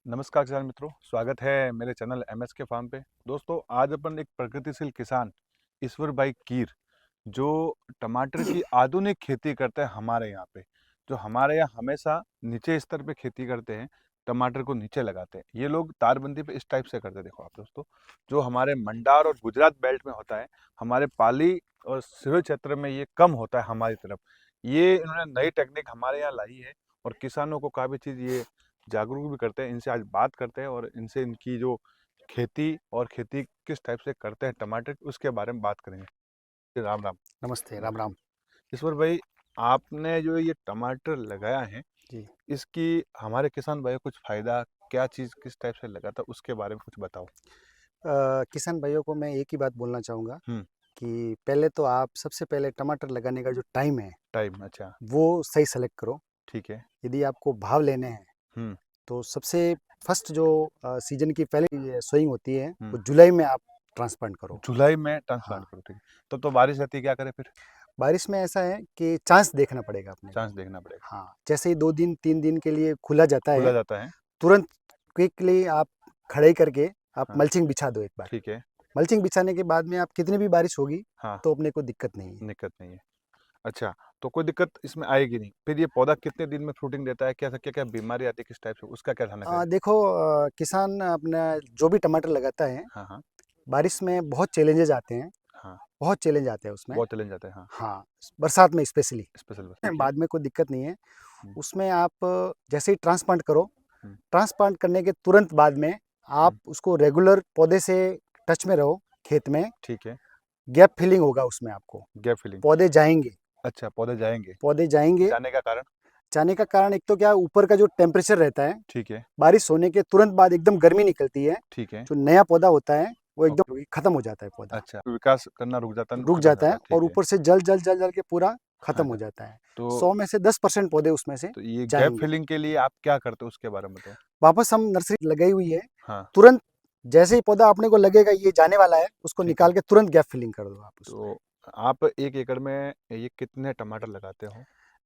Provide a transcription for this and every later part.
नमस्कार किसान मित्रों, स्वागत है मेरे चैनल एमएस के फार्म पे। दोस्तों, आज अपन एक प्रगतिशील किसान ईश्वर भाई कीर जो टमाटर की आधुनिक खेती करते हैं हमारे यहाँ पे, जो हमारे यहाँ हमेशा नीचे स्तर पे खेती करते हैं, टमाटर को नीचे लगाते हैं। ये लोग तारबंदी पे इस टाइप से करते हैं। देखो आप दोस्तों, जो हमारे मंडार और गुजरात बेल्ट में होता है, हमारे पाली और सिरोही क्षेत्र में ये कम होता है हमारी तरफ। ये इन्होंने नई टेक्निक हमारे यहाँ लाई है और किसानों को काफ़ी चीज़ ये जागरूक भी करते हैं। इनसे आज बात करते हैं और इनसे इनकी जो खेती और खेती किस टाइप से करते हैं टमाटर, उसके बारे में बात करेंगे। राम राम। नमस्ते, राम राम। ईश्वर भाई, आपने जो ये टमाटर लगाया है, जी। इसकी हमारे किसान भाई को कुछ फायदा, क्या चीज़ किस टाइप से लगा था, उसके बारे में कुछ बताओ। किसान भाइयों को मैं एक ही बात बोलना चाहूँगा हम्म। कि पहले तो आप सबसे पहले टमाटर लगाने का जो टाइम है, टाइम, अच्छा। वो सही सेलेक्ट करो। ठीक है। यदि आपको भाव लेने हैं, हम्म। तो सबसे फर्स्ट जो सीज़न की पहली सोइंग होती है, हम्म। वो जुलाई में आप ट्रांसप्लांट करो। जुलाई में ट्रांसप्लांट हाँ, करो, ठीक है। तो बारिश रहती है, क्या करें फिर? बारिश में ऐसा है कि चांस देखना पड़ेगा अपने को। चांस देखना पड़ेगा। हाँ, जैसे ही 2 दिन, 3 दिन के लिए खुला जाता खुला है, जाता है। तुरंत क्विकली आप खड़े करके आप हाँ। मल्चिंग बिछा दो एक बार। ठीक है। मल्चिंग बिछाने के बाद में आप कितनी भी बारिश होगी, हाँ। तो अपने को दिक्कत नहीं है। दिक्कत नहीं है। अच्छा, तो कोई दिक्कत इसमें आएगी नहीं। फिर ये पौधा कितने दिन में फ्रूटिंग देता है? क्या-क्या बीमारी आती है किस टाइप से? उसका क्या ध्यान रखा जाए? देखो, किसान अपना जो भी टमाटर लगाता है, हाँ, हाँ। बारिश में बहुत चैलेंजेस आते हैं, हाँ, बहुत चैलेंज आते हैं उसमें। बहुत चैलेंज आता है, हाँ। हाँ, बरसात में स्पेशली। स्पेशल बस, ठीक है। बाद में कोई दिक्कत नहीं है। हुँ, उसमें आप जैसे ही ट्रांसप्लांट करो, हुँ, ट्रांसप्लांट करने के तुरंत बाद में आप हुँ, उसको रेगुलर पौधे से टच में रहो खेत में। ठीक है। गैप फिलिंग होगा उसमें आपको, गैप फिलिंग। पौधे जाएंगे। अच्छा, पौधे जाएँगे। पौधे जाएंगे। जाने का कारण? जाने का कारण एक तो क्या, ऊपर का जो टेम्परेचर रहता है, ठीक है, बारिश होने के तुरंत बाद एकदम गर्मी निकलती है। ठीक है। जो नया पौधा होता है, वो ओके। एकदम खत्म हो जाता है पौधा, अच्छा, विकास करना रुक जाता है, रुक खत्म हो जाता जाता है है, और ठीक है। ऊपर से जल के पूरा हाँ, खत्म हो हाँ। जाता है। तो 100 में से 10% पौधे उसमें से तो ये गैप जाएंगे। फिलिंग के लिए आप क्या करते हो, उसके बारे में बताओ? वापस हम नर्सरी लगाई हुई है, हाँ, तुरंत जैसे ही पौधा अपने को लगेगा ये जाने वाला है, उसको ठीक है। निकाल के तुरंत गैप फिलिंग कर दो आप उसमें। तो आप 1 एकड़ में ये कितने टमाटर लगाते हो?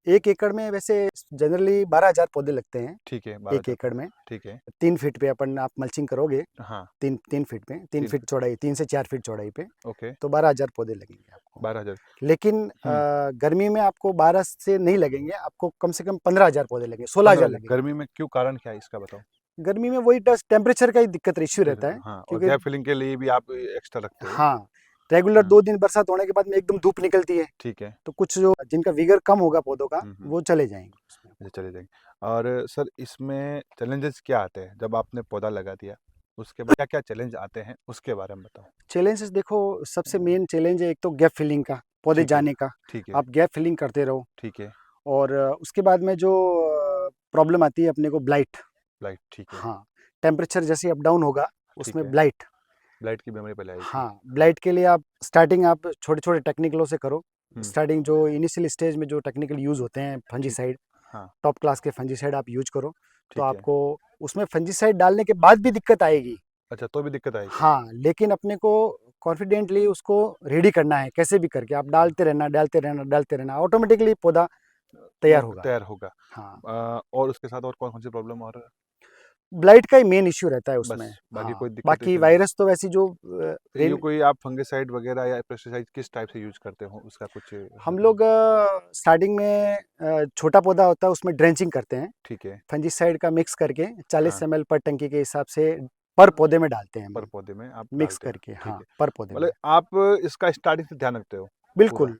1 एकड़ में वैसे जनरली 12,000 पौधे लगते हैं। ठीक है, 1 12,000 एकड़ में ठीक है। 3 फीट पे अपन आप मल्चिंग करोगे, हाँ, 3 फीट पे, 3 3 फीट फीट। चौड़ाई, 3 से 4 फीट चौड़ाई पे, ओके, तो 12,000 पौधे लगेंगे आपको। 12,000। लेकिन हुँ, गर्मी में आपको 12 से नहीं लगेंगे, आपको कम से कम 15,000 पौधे लगेंगे, 16,000 15,000 लगेंगे। गर्मी में क्यों, कारण क्या है इसका बताओ? गर्मी में वही बस टेम्परेचर का ही दिक्कत इश्यू रहता है, हाँ, और क्योंकि गैप फिलिंग के लिए भी आप एक्स्ट्रा रखते हो? हाँ, रेगुलर हाँ, 2 दिन बरसात होने के बाद में एकदम धूप निकलती है, ठीक है। तो कुछ जो जिनका विगर कम होगा पौधों का, हुँ, हुँ। वो चले जाएंगे उसमें। अच्छा, चले जाएँगे। और सर, इसमें चैलेंजेस क्या आते हैं? जब आपने पौधा लगा दिया, उसके बाद क्या-क्या चैलेंज आते हैं, उसके बारे में बताओ? चैलेंजेस देखो, सबसे मेन चैलेंज है एक तो गैप फिलिंग का, पौधे ठीक है, जाने का। ठीक है, आप गैप फिलिंग करते रहो। ठीक है। और उसके बाद में जो प्रॉब्लम आती है अपने को, ब्लाइट। ब्लाइट, ठीक है। हाँ, टेम्परेचर जैसे अप डाउन होगा, ठीक उसमें है, ब्लाइट। ब्लाइट की बीमारी पहले आएगी। हाँ, हाँ। ब्लाइट के लिए आप स्टार्टिंग आप छोटे-छोटे टेक्निकलों से करो। हुँ, स्टार्टिंग जो इनिशियल स्टेज में जो टेक्निकल यूज़ होते हैं, ठीक। फंजीसाइड, हाँ, टॉप क्लास के फंजीसाइड आप यूज़ करो, तो ठीक है। आपको उसमें फंजीसाइड डालने के बाद भी दिक्कत आएगी। अच्छा, तो भी दिक्कत आएगी? हाँ, लेकिन अपने को कॉन्फिडेंटली उसको रेडी करना है, कैसे भी करके आप हाँ, डालते रहना, डालते रहना, डालते रहना, ऑटोमेटिकली पौधा तैयार होगा। तैयार होगा। हाँ, और उसके साथ और कौन-कौन सी प्रॉब्लम और ब्लाइट का ही मेन इश्यू रहता है बस, उसमें। बाकी हाँ, कोई दिक्कत बाकी इश्यू नहीं? वायरस तो वैसी जो ये रेन कोई आप फंगिसाइड वगैरह या पेस्टिसाइड किस टाइप से यूज़ करते हो? उसका कुछ हम बताओ? लोग स्टार्टिंग में छोटा पौधा होता है, उसमें ड्रेंचिंग करते हैं, ठीक है। फंजीसाइड का मिक्स करके 40 हाँ, ml पर टंकी के हिसाब से पर पौधे में डालते हैं हम पर लोग, पौधे में आप मिक्स डालते हैं, करके। ठीक हाँ, है। पर पौधे मतलब में। आप इसका स्टार्टिंग से ध्यान रखते हो पूरा? बिल्कुल।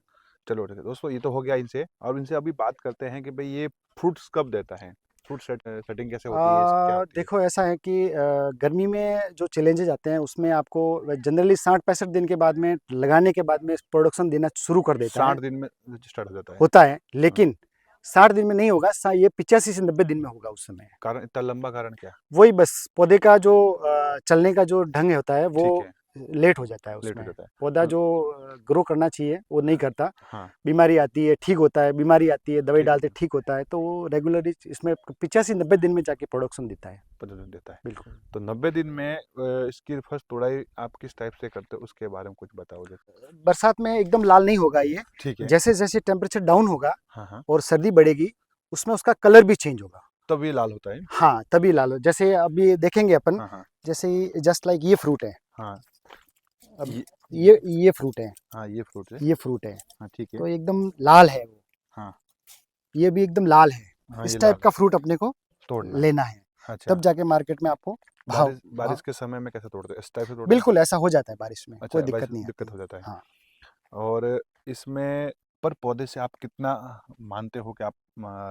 चलो ठीक है। दोस्तों, ये तो हो गया इनसे। अब इनसे अभी बात करते हैं कि भई ये फ्रूट्स कब देता है? फ्रूट सेटिंग कैसे होती है? क्या होती है? देखो, ऐसा है कि गर्मी में जो चैलेंजेस आते हैं, उसमें आपको जनरली 60-65 दिन के बाद में, लगाने के बाद में प्रोडक्शन देना शुरू कर देता है, 60 दिन में स्टार्ट हो जाता है? होता है। हाँ, लेकिन 60 दिन में नहीं होगा, ये 85 से 90 दिन में होगा उस समय। कारण इतना लंबा कारण क्या? वही बस पौधे का जो चलने का जो ढंग होता है, वो ठीक है, लेट हो जाता है लेट हो उसमें। जाता है। पौधा मतलब जो ग्रो करना चाहिए वो नहीं करता। हाँ, बीमारी आती है, ठीक होता है, बीमारी आती है, दवाई ठीक डालते होता है, ठीक होता है, तो वो रेगुलरली इसमें 85-90 दिन में जाके प्रोडक्शन देता है। पद्धति देता है। बिल्कुल। तो 90 दिन में इसकी फर्स्ट तोड़ाई आप किस टाइप से करते हो, उसके बारे में कुछ बताओ ज़रा? बरसात में एकदम लाल नहीं होगा ये। ठीक है। जैसे जैसे टेम्परेचर डाउन होगा हाँ, हाँ। और सर्दी बढ़ेगी, उसमें उसका कलर भी चेंज होगा। तभी लाल होता है। हाँ तभी लाल हो, जैसे अभी देखेंगे अपन, हाँ हाँ जैसे जस्ट लाइक ये फ्रूट है, हाँ। अब ये ये फ्रूट है, हाँ ये फ्रूट है। ये फ्रूट है, हाँ ठीक है। तो एकदम लाल है वो, हाँ ये भी एकदम लाल है। हाँ ये इस लाल टाइप है, का फ्रूट अपने को तोड़ना है। लेना है, अच्छा, तब जाके मार्केट में आपको भाव बारिश भाव बारिश के समय में कैसे तोड़ते हैं? इस टाइप से तोड़ते हैं? बिल्कुल ऐसा हो जाता है बारिश में, अच्छा, कोई वैसे दिक्कत नहीं दिक्कत आती। हो जाता है। हाँ और इसमें पर पौधे से आप कितना मानते हो कि आप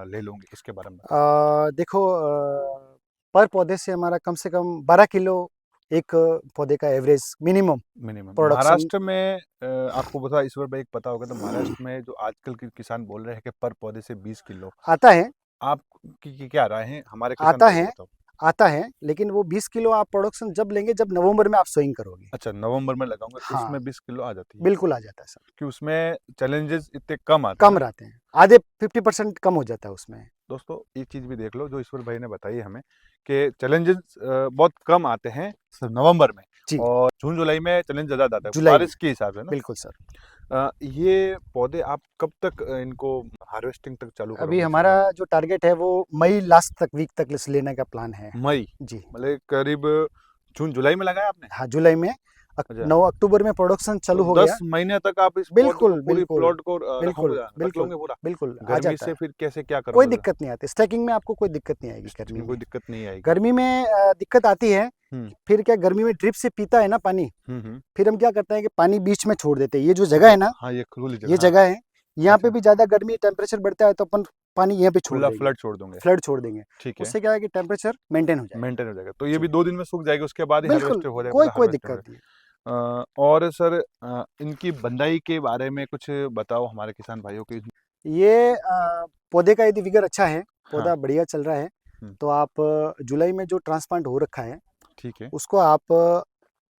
ले लोगे इसके बारे में बताओ? देखो, पर पौधे से हमारा कम से कम 12 किलो एक पौधे का average minimum minimum production Maharashtra में आपको पता, ईश्वर भाई एक पता होगा तो महाराष्ट्र में जो आजकल के किसान बोल रहे हैं कि पर पौधे से 20 किलो, आता है। आप की क्या राय है? हमारे किसान आता भाई को है बताओ। आता है, लेकिन वो 20 किलो आप प्रोडक्शन जब लेंगे जब नवंबर में आप सोइंग करोगे। अच्छा, नवंबर में लगाऊंगा तो हाँ उसमें 20 किलो आ जाती है? बिल्कुल आ जाता है सर, कि उसमें चैलेंजेस इतने कम आते हैं कम ना? रहते हैं, आधे 50% कम हो जाता है उसमें। दोस्तों ये चीज़ भी देख लो जो ईश्वर भाई ने बताई हमें कि चैलेंजेस बहुत कम आते हैं सिर्फ नवंबर में, जी, और जून जुलाई में चैलेंज ज़्यादा आता है जुलाई में, बारिश के हिसाब से ना। बिल्कुल सर। ये पौधे आप कब तक इनको हार्वेस्टिंग तक चालू अभी करोगे ईश्वर हमारा भाई? जो टारगेट है वो मई लास्ट तक वीक तक लेने का प्लान है। मई, जी मतलब करीब जून जुलाई में लगाया आपने? हाँ, जुलाई में अच्छा, 9 अक्टूबर में प्रोडक्शन तो चालू हो गया। 10 महीने तक आप इस पौधे को, बिल्कुल पूरी बिल्कुल प्लॉट को बिल्कुल रख बिल्कुल लोगे पूरा? बिल्कुल आ गर्मी जाता से है, फिर कैसे क्या कोई करोगे? दिक्कत नहीं आती स्टैकिंग में, आपको कोई दिक्कत नहीं आएगी गर्मी इसमें कोई में। दिक्कत नहीं आएगी। गर्मी में दिक्कत आती है, हम्म फिर क्या गर्मी में ड्रिप से पीता है ना पानी, हम्म। फिर हम क्या करते हैं कि पानी बीच में छोड़ देते हैं। ये जो जगह है ना, हाँ ये खुली ये जगह, हाँ। जगह है, यहाँ पे अच्छा, भी ज़्यादा गर्मी टेम्परेचर बढ़ता है तो अपन पानी यहाँ पे छोड़ खुला देंगे, फ्लड छोड़ दूंगे। फ्लड छोड़ देंगे। ठीक है, उससे क्या है कि टेम्परेचर मेंटेन हो जाएगा। मेंटेन हो जाएगा, तो ये जी भी 2 दिन में सूख जाएगी, उसके बाद ही बिल्कुल, हार्वेस्ट हो जाएगा, कोई पूरा कोई हार्वेस्ट हो दिक्कत नहीं है। जाएगा। और सर इनकी बंदाई के बारे में कुछ बताओ हमारे किसान भाइयों की। ये पौधे का यदि विगर अच्छा है, हाँ। पौधा बढ़िया चल रहा है, हम्म, तो आप जुलाई में जो ट्रांसप्लांट हो रखा है ठीक है। उसको आप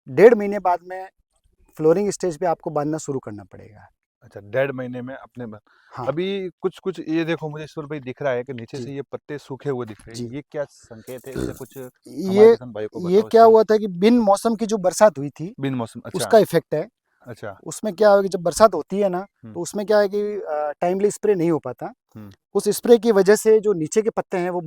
1.5 महीने बाद में फ्लोरिंग स्टेज पे आपको बांधना शुरू करना पड़ेगा। अच्छा, 1.5 महीने में अपने हाँ अभी कुछ कुछ ये देखो मुझे ईश्वर भाई दिख रहा है कि नीचे जी से ये पत्ते सूखे हुए दिख रहे हैं, जी। ये क्या संकेत है? इससे कुछ हमारे ये किसान भाइयों को ये बताओ क्या इसके। हुआ था कि बिन मौसम की जो बरसात हुई थी बिन मौसम, अच्छा। उसका इफेक्ट है। अच्छा। उसमें क्या है कि जब बरसात होती है ना, हम्म तो उसमें क्या है कि टाइमली स्प्रे नहीं हो पाता। हम्म। उस स्प्रे की वजह से जो नीचे के पत्ते हैं वो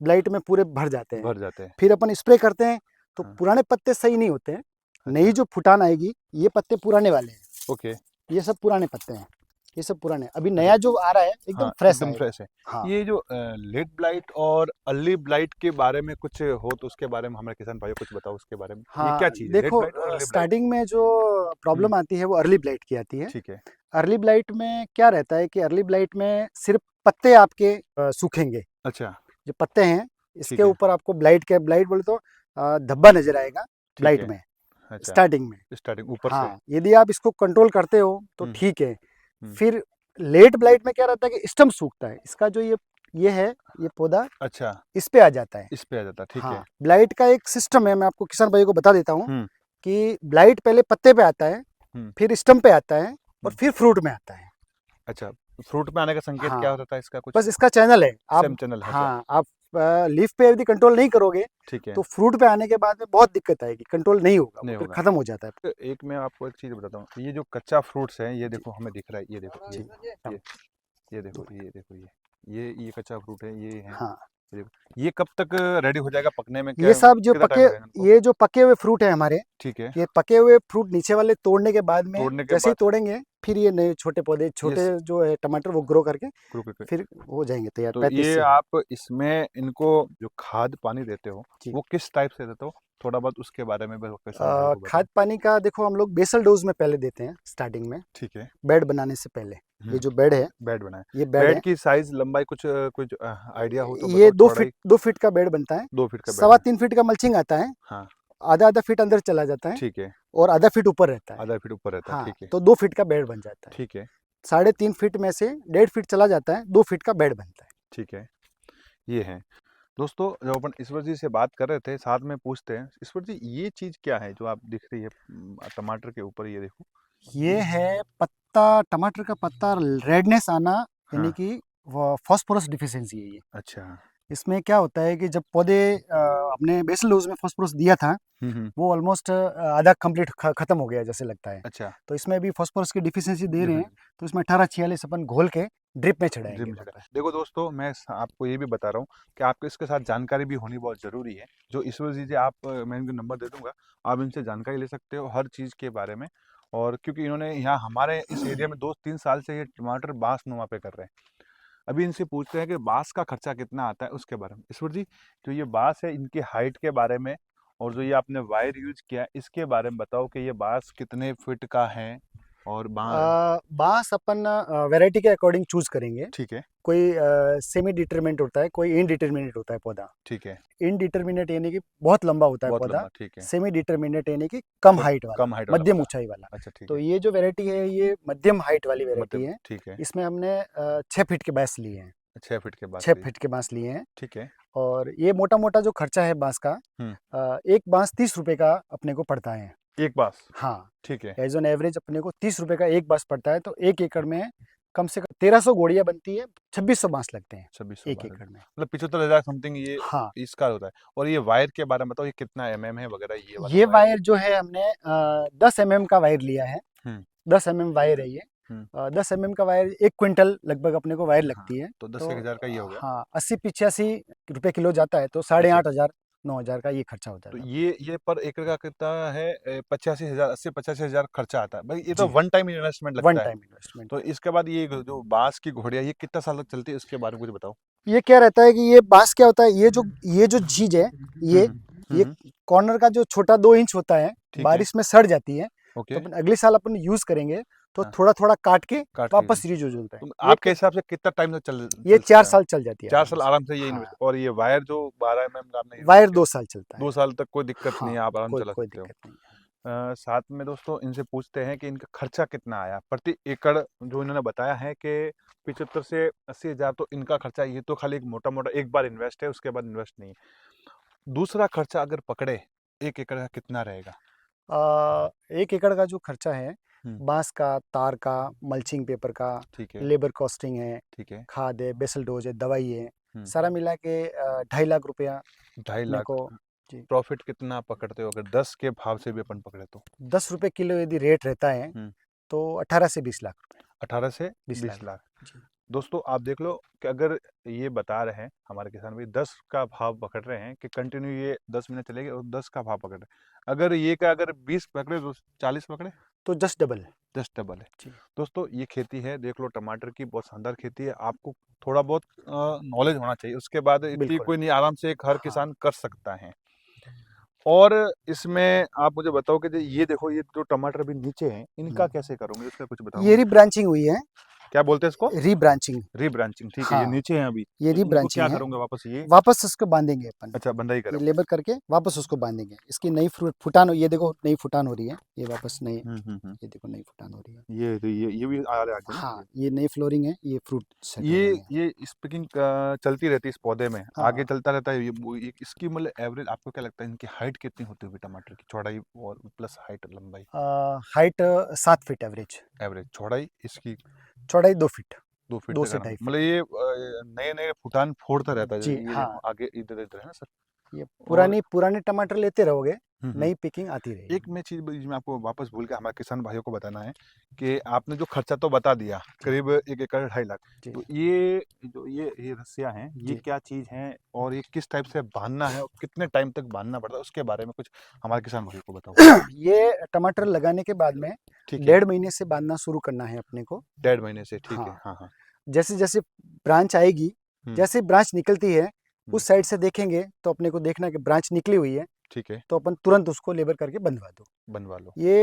ब्लाइट में पूरे भर जाते हैं। भर जाते हैं। फिर अपन स्प्रे करते हैं तो हाँ। पुराने पत्ते सही नहीं होते हैं, नई अच्छा। जो फुटान आएगी, ये पत्ते पुराने वाले हैं, ओके। ये सब पुराने पत्ते हैं, ये सब पुराने। अभी अच्छा। नया जो आ रहा है एकदम हाँ फ्रेश एकदम आएगा। फ्रेश है। हाँ ये जो लेट ब्लाइट और अर्ली ब्लाइट के बारे में कुछ हो तो उसके बारे में हमारे किसान भाइयों कुछ बताओ उसके बारे में। ये हाँ, क्या चीज़ है, लेट देखो ब्लाइट और अर्ली ब्लाइट? स्टार्टिंग में जो हम्म, प्रॉब्लम आती है वो अर्ली ब्लाइट की आती है। ठीक है। अर्ली ब्लाइट में क्या रहता है कि अर्ली ब्लाइट में सिर्फ पत्ते आपके सूखेंगे, अच्छा। जो पत्ते हैं ठीक इसके है। ऊपर आपको ब्लाइट बोले तो धब्बा नजर आएगा ठीक ब्लाइट है। में अच्छा, स्टार्टिंग में। स्टार्टिंग ऊपर से। हाँ, यदि आप इसको कंट्रोल करते हो तो हम्म ठीक है। हम्म। फिर लेट ब्लाइट में क्या रहता है कि स्टम्प सूखता है इसका, जो ये है, ये पौधा अच्छा, इस पे आ जाता है। इस पे आ जाता है, ठीक है। हाँ, ब्लाइट का एक सिस्टम है, मैं आपको किसान भाई को बता देता हूँ हम्म कि ब्लाइट पहले पत्ते पे आता है, हम्म फिर स्टम्प पे आता है और हम्म। फिर फ्रूट में आता है। अच्छा, फ्रूट में आने का संकेत क्या हाँ, होता है इसका कुछ? बस इसका चैनल है सेम आप। चैनल है, अच्छा। हाँ, आप लीफ पे यदि कंट्रोल नहीं करोगे ठीक है। तो फ्रूट पे आने के बाद में बहुत दिक्कत आएगी, कंट्रोल नहीं होगा, वो नहीं फिर होगा। खत्म हो जाता है। एक मैं आपको एक चीज़ बताता हूँ, ये जो कच्चा फ्रूट्स है ये जी देखो हमें दिख रहा है, ये देखो जी ये ये देखो, ये देखो, ये कच्चा फ्रूट है, ये है। हाँ, ये देखो, ये कब तक रेडी हो जाएगा पकने में? ये क्या सब जो कितना टाइम लगेगा इनको? ये जो पके हुए फ्रूट है हमारे, ठीक है। ये पके हुए फ्रूट नीचे वाले तोड़ने के बाद में, तोड़ने के जैसे ही बाद तोड़ेंगे फिर ये नए छोटे पौधे, ये छोटे जो है टमाटर वो ग्रो करके क्रुक, फिर हो जाएंगे तैयार तो 35 ये से। आप इसमें इनको जो खाद पानी देते हो जी, वो किस टाइप से देते हो? थोड़ा बहुत उसके बारे में भी किसान भाई को बताओ। खाद पानी का देखो हम लोग बेसल डोज में पहले देते हैं स्टार्टिंग में, ठीक है। बेड बनाने से पहले। ये हम्म, जो बेड है, बेड बनाए। ये बेड बेड है, की साइज लंबाई कुछ कुछ आइडिया हो तो ये बताओ, चौड़ाई? 2 फीट का बेड बनता है। 2 फीट का बेड सवा है। 3 फीट का मल्चिंग आता है, हाँ आधा आधा फीट अंदर चला जाता है ठीक है। और आधा फीट ऊपर रहता है। आधा फीट ऊपर रहता है, हाँ, ठीक है। तो 2 फीट का बेड बन जाता है। ठीक है। 3.5 फीट में से 1.5 फीट चला जाता है, 2 फीट का बेड बनता है। ठीक है, ये है। दोस्तों जब अपन ईश्वर जी से बात कर रहे थे साथ में पूछते हैं, ईश्वर जी ये चीज़ क्या है जो आप दिख रही है टमाटर के ऊपर, ये देखो? ये है पत्ता, टमाटर का पत्ता रेडनेस आना, यानी हाँ। कि फॉस्फोरस डिफिशियंसी है ये। अच्छा। इसमें क्या होता है कि जब पौधे अपने बेसल डोज में फास्फोरस दिया था, वो ऑलमोस्ट आधा कंप्लीट खत्म हो गया जैसे लगता है। अच्छा। तो इसमें भी फास्फोरस की डिफिशियंसी दे रहे हैं, तो इसमें 1846 अपन घोल के ड्रिप में ड्रिप चढ़ाएंगे में वहाँ चढ़ा। पे। देखो दोस्तों, मैं आपको ये भी बता रहा हूँ कि आपको इसके साथ जानकारी भी होनी बहुत ज़रूरी है। जो ईश्वर जी जी आप मैं इनका नंबर दे दूंगा, आप इनसे जानकारी ले सकते हो हर चीज़ के बारे में। और क्योंकि इन्होंने यहाँ हमारे इस एरिया में 2-3 साल से ये टमाटर बांस नुमा पे कर रहे हैं। अभी इनसे पूछते हैं कि बांस का खर्चा कितना आता है उसके बारे में। ईश्वर जी, जो ये बांस है इनकी हाइट के बारे में और जो ये आपने वायर यूज किया है इसके बारे में बताओ कि ये बांस कितने फीट का है और बांस अपन वैरायटी के अकॉर्डिंग चूज करेंगे। ठीक है। कोई सेमी डिटरमिनेट होता है, कोई इनडिटरमिनेट होता है पौधा। ठीक है। इनडिटरमिनेट यानी कि बहुत लंबा होता है बहुत पौधा। लंबा। ठीक है। सेमी डिटरमिनेट यानी कि कम हाइट वाला, कम हाइट वाला मध्यम पौधा। ऊंचाई वाला। अच्छा, ठीक तो है। ये जो वैरायटी है ये मध्यम हाइट वाली वैरायटी मध्यम। है। ठीक है। इसमें हमने 6 फीट के बांस लिए हैं। 6 फीट के बांस 6 लिए। फीट के बांस लिए हैं। ठीक है। और ये मोटा मोटा जो खर्चा है बांस का, हम्म। एक बांस 30 रुपए का अपने को पड़ता है। एक बांस। हाँ, ठीक है। एज ऑन एवरेज अपने को 30 रुपए का एक बांस पड़ता है। तो 1 एकड़ में कम से कम 1300 गोड़ियां बनती है, 2600 बांस लगते हैं 2600 एक बांस, एकड़ में। मतलब 75,000 समथिंग ये हाँ, इसका होता है। और ये वायर के बारे में बताओ, ये कितना है वगैरह, ये वाला ये वायर। वायर जो है हमने 10 mm का वायर लिया है। हम्म। 10 mm वायर है ये। हम्म। 10 mm का वायर 1 क्विंटल लगभग अपने को वायर हाँ, लगती है। तो दस तो एक हजार का ये हो गया। हाँ, 80-85 रुपए किलो जाता है, तो अच्छा। 8,500-9,000 का ये खर्चा हो तो जाता है। ये पर एकड़ का कितना है? 85,000, 80-85,000 खर्चा आता है भाई। ये तो जी, वन टाइम इन्वेस्टमेंट वन लगता है। टाइम इन्वेस्टमेंट तो है। इसके बाद ये जो बांस की घोड़ियां, ये कितना साल तक चलती है उसके बारे में कुछ बताओ। ये क्या रहता है कि ये बांस क्या होता है, ये जो चीज है, ये ये हम्म। कॉर्नर का जो छोटा 2 इंच होता है, ठीक है। बारिश में सड़ जाती है। ओके। तो अपन अगले साल अपन यूज करेंगे तो हाँ, थोड़ा थोड़ा काट के काट के। वापस रीयूज होता तो है। आपके हिसाब से कितना टाइम तक चल ये चल 4 सकता है? साल चल जाती है 4 साल आराम से। आराम से ये हाँ, इन्वेस्ट। और ये वायर जो 12 mm का आपने यूज वायर किया, 2 साल चलता है। 2 साल तक कोई दिक्कत नहीं हाँ, है, आप आराम कोई चला कोई सकते हो। दिक्कत नहीं है। साथ में दोस्तों इनसे पूछते हैं कि इनका खर्चा कितना आया प्रति एकड़। जो इन्होंने बताया है कि 75 से 80,000, तो इनका खर्चा ये तो खाली एक मोटा मोटा एक बार इन्वेस्ट है, उसके बाद इन्वेस्ट नहीं है। दूसरा खर्चा अगर पकड़े, 1 एकड़ का कितना रहेगा? 1 एकड़ का जो खर्चा है, हम्म। बांस का, तार का, मल्चिंग पेपर का, ठीक है। लेबर कॉस्टिंग है, ठीक है। खाद है, बेसल डोज है, दवाई है, हम्म। सारा मिला के 2.5 लाख रुपया 2.5 लाख। अपने को। जी, प्रॉफिट कितना पकड़ते हो अगर 10 के भाव से भी अपन पकड़े तो? 10 रुपए किलो यदि रेट रहता है, हम्म। तो 18 से 20 लाख रुपए। 18 से 20 20 लाख लाख जी। दोस्तों आप देख लो कि अगर ये बता रहे हैं हमारे किसान भाई 10 का भाव पकड़ रहे हैं कि कंटिन्यू ये 10 महीने चलेगी और 10 का भाव पकड़ रहे हैं। अगर ये का अगर 20 पकड़े तो 40 पकड़े, तो जस्ट डबल। 10 डबल है। जी, दोस्तों ये खेती है, देख लो टमाटर की बहुत शानदार खेती है। आपको थोड़ा बहुत नॉलेज होना चाहिए, उसके बाद इतनी बिल्कुल। कोई नहीं, आराम से एक हर हाँ, किसान कर सकता है। और इसमें आप मुझे बताओ कि ये देखो, ये जो टमाटर अभी नीचे हैं इनका कैसे करोगे, उसका कुछ बताओ ये मुझे। रीब्रांचिंग हुई है। क्या बोलते हैं इसको? रीब्रांचिंग। रीब्रांचिंग। ठीक है, ये हाँ, नीचे हैं अभी, ये तो इनको क्या रीब्रांचिंग है। करोगे वापस ये? वापस उसको बांधेंगे अपन। अच्छा, बंदाई ये करोगे। लेबर करके वापस उसको बांधेंगे। इसकी नई फुटान, ये देखो नई फुटान हो रही है। ये वापस नई, हम्म। ये देखो नई फुटान हो रही है। ये तो ये भी आ रहा है ना हाँ, ये। ये नई फ्लोरिंग है, ये फ्रूट सेट हो ये रहे हैं। ये स्पीकिंग चलती रहती है इस पौधे में, आगे हाँ, चलता रहता है। इसकी मतलब एवरेज आपको क्या लगता है इनकी हाइट कितनी होती होगी टमाटर की, चौड़ाई और प्लस हाइट लंबाई? Height 7 feet average. एवरेज चौड़ाई इसकी चौड़ाई 2 फीट, 2 फीट 2 तक से आराम, 2.5 फीट। मतलब ये नए नए फुटान फोड़ता रहता है। जी ये हाँ, देखो आगे इधर इधर है ना सर। ये और पुराने टमाटर लेते रहोगे, हम्म। नई पिकिंग आती रहेगी। एक मैं चीज़ बीच में आपको वापस भूल के हमारे किसान भाइयों को बताना है कि आपने जो खर्चा तो बता दिया जी, करीब 1 एकड़ 2.5 लाख। जी, तो ये जो ये रस्सियाँ हैं, ये जी। क्या चीज़ हैं और ये किस टाइप से बांधना है और कितने टाइम तक बांधना पड़ता है, उसके बारे में कुछ हमारे किसान भाइयों को बताओ। ये टमाटर लगाने के बाद में ठीक है। 1.5 महीने से बांधना शुरू करना है अपने को। 1.5 महीने से, ठीक है। हाँ, हाँ हाँ। जैसे जैसे ब्रांच आएगी, हम्म। जैसे ब्रांच निकलती है, हम्म। उस साइड से देखेंगे तो अपने को देखना है कि ब्रांच निकली हुई है, ठीक है। तो अपन तुरंत उसको लेबर करके बंधवा दो। बनवा लो। ये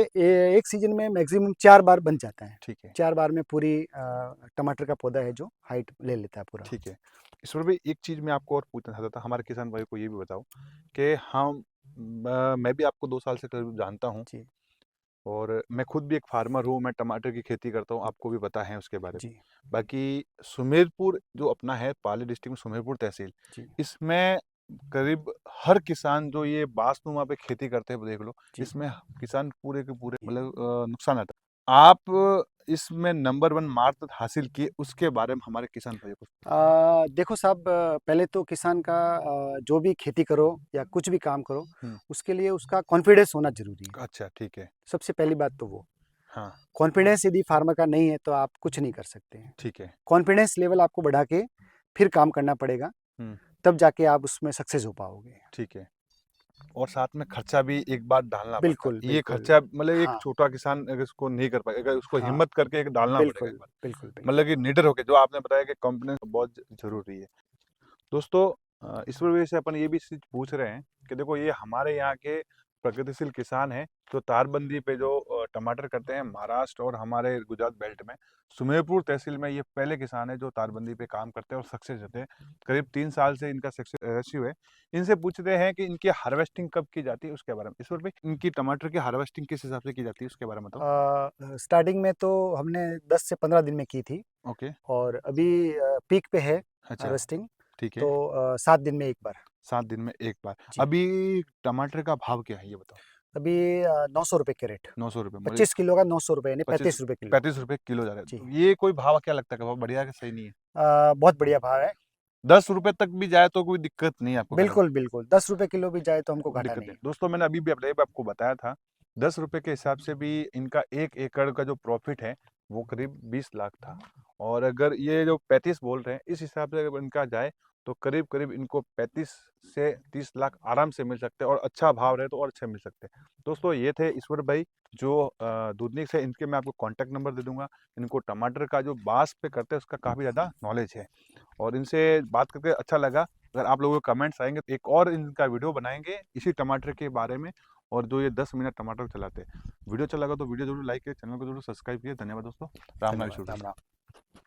एक सीजन में मैक्सिमम 4 बार बन जाता है। ठीक है। 4 बार में पूरी टमाटर का पौधा है जो हाइट ले लेता है पूरा। ठीक है। ईश्वर भाई एक चीज़ मैं आपको और पूछना चाहता था, हमारे किसान भाई को ये भी बताओ कि हम मैं भी आपको 2 साल से करीब जानता हूँ जी, और मैं खुद भी एक फार्मर हूँ, मैं टमाटर की खेती करता हूँ, आपको भी पता है उसके बारे में। जी, बाकी सुमेरपुर जो अपना है, पाली डिस्ट्रिक्ट में सुमेरपुर तहसील, जी, इसमें करीब हर किसान जो ये बांसनुमा पे खेती करते हैं, वो देख लो, जी। इसमें किसान पूरे के पूरे मतलब नुकसान आता है। आप इसमें नंबर 1 महारत हासिल की उसके बारे में हमारे किसान भाइयों को? देखो साहब, पहले तो किसान का जो भी खेती करो या कुछ भी काम करो, हुँ। उसके लिए उसका कॉन्फिडेंस होना ज़रूरी है। अच्छा, ठीक है। सबसे पहली बात तो वो। हाँ, कॉन्फिडेंस यदि फार्मर का नहीं है तो आप कुछ नहीं कर सकते हैं। ठीक है। कॉन्फिडेंस लेवल आपको बढ़ा के फिर काम करना पड़ेगा, हुँ, तब जाके आप उसमें सक्सेस हो पाओगे। ठीक है। और साथ में खर्चा भी एक बार डालना पड़ता बिल्कुल, है। ये बिल्कुल। खर्चा मतलब एक हाँ, छोटा किसान अगर इसको नहीं कर पाएगा, अगर उसको हाँ। हिम्मत करके एक डालना पड़ेगा एक बिल्कुल, बार। बिल्कुल, बिल्कुल। मतलब कि निडर होके जो आपने बताया कि कॉन्फिडेंस बहुत ज़रूरी है। दोस्तों इस वजह से अपन ये भी चीज़ पूछ रहे हैं कि देखो ये हमारे यहाँ के प्रगतिशील किसान हैं जो तारबंदी पे जो टमाटर करते हैं महाराष्ट्र और हमारे गुजरात बेल्ट में सुमेरपुर तहसील में ये पहले किसान है जो तारबंदी पे काम करते हैं और सक्सेस होते हैं। करीब 3 साल से इनका सक्सेस रेशियो है। इनसे पूछते हैं कि इनकी हार्वेस्टिंग कब की जाती है उसके बारे में। ईश्वर भाई इनकी टमाटर की हार्वेस्टिंग किस हिसाब से की जाती है उसके बारे में बताओ। स्टार्टिंग में तो हमने 10 से 15 दिन में की थी ओके। और अभी पीक पे है अच्छा, हार्वेस्टिंग, ठीक है। तो 7 दिन में एक बार। 7 दिन में एक बार। जी। अभी टमाटर का भाव क्या है ये बताओ? अभी 900 रुपये कैरेट। 900 रुपये मतलब 25 किलो का 900 रुपये यानी 25 35 रुपये किलो। 35 रुपए किलो जा रहा है। जी। तो ये कोई भाव क्या लगता है कि भाव बढ़िया है कि सही नहीं है? बहुत बढ़िया भाव है। 10 रुपए तक भी जाए तो कोई दिक्कत नहीं है आपको कहने का बिल्कुल, बिल्कुल। 10 रुपये किलो भी जाए तो हमको मतलब घाटा दिक्कत नहीं नहीं। है। दोस्तों मैंने अभी भी अपने आपको बताया था 10 रुपए के हिसाब से भी इनका 1 एकड़ का जो प्रॉफिट है वो करीब 20 लाख था। और अगर ये जो 35 बोल रहे हैं इस हिसाब से अगर इनका जाए तो करीब-करीब इनको 35 से 30 लाख आराम से मिल सकते हैं और अच्छा भाव रहे तो और अच्छे मिल सकते हैं। दोस्तों ये थे ईश्वर भाई जो दूधनिक से इनके मैं आपको कॉन्टैक्ट नंबर दे दूँगा। इनको टमाटर का जो बाँस पे करते हैं उसका काफ़ी ज़्यादा नॉलेज है और इनसे बात करके अच्छा लगा। अगर आप लोगों के कमेंट्स आएँगे तो एक और इनका वीडियो बनाएँगे इसी टमाटर के बारे में और जो ये 10 मिनट टमाटर चलाते हैं। वीडियो अच्छा लगा तो वीडियो ज़रूर लाइक करिए, चैनल को ज़रूर सब्सक्राइब कीजिए। धन्यवाद दोस्तों। राम राम धन्यवाद। ईश्वर राम भाई। राम।